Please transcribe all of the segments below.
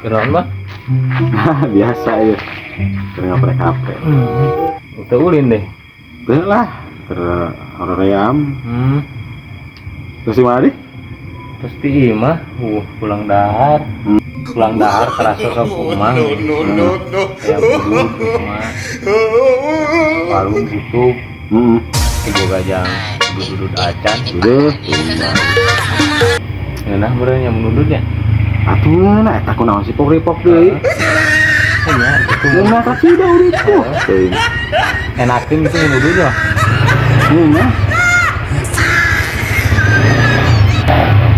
Keren mah. Biasa ya. Sering ngaprek HP. Udah ulin deh. Bener lah. Ream. Terus di mana? Terus di imah, pulang dahar. Pulang dahar terasa ke kumang. Yang duduk rumah. Palu tutup. Tiga gajang duduk acan. Udah. Nah bener yang menudutnya. Atuh na eta kunaon si pok deui. Ya, itu Mun ka sida urip tuh. enakin itu menudutnya. Nah.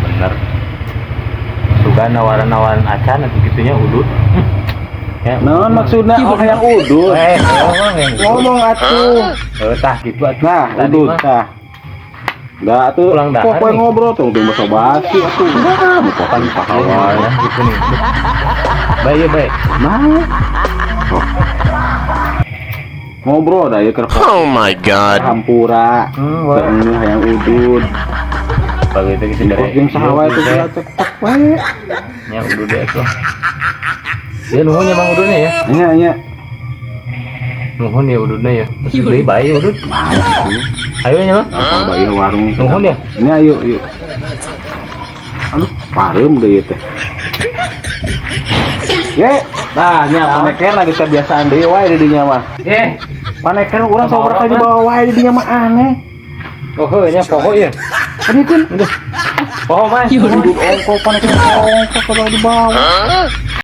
Bener. Suka nawaran-nawaran acan nanti gitunya udut. Ya, Naon maksudna yang udut? ngomong Ngomong atuh. tah gitu atuh. Nah, Tadi udut mah tah. Da atuh Pulang dahar pokoknya nih. ngobrol tuh basa basi atuh. Nah, bukan pahawan. ya gitu nih. Baik baik. Nah. Oh. Ngobrol dah ya kerja. Oh my god. Hampura. Wah. Teu hayang udut. Pagi itu kita dari Jeung sahawa itu cek we. nya udut deh tuh. Dia nuhunnya Bang udutnya ya. Nya. Nuhun ya udutnya ya. Terus beli bayi udut. Ayo nya Bang. Apa bayi warung. Nuhun ya. Nya yuk. Aduh, pareum deui teh. Ye, nah nya paneker lagi kebiasaan deui wae di dinya mah. Paneker urang sok berkah di bawah wae di dinya mah aneh. Oh nya poho ya. Tadi kan Poho mah. duduk ongko paneker ongko kalau di bawah.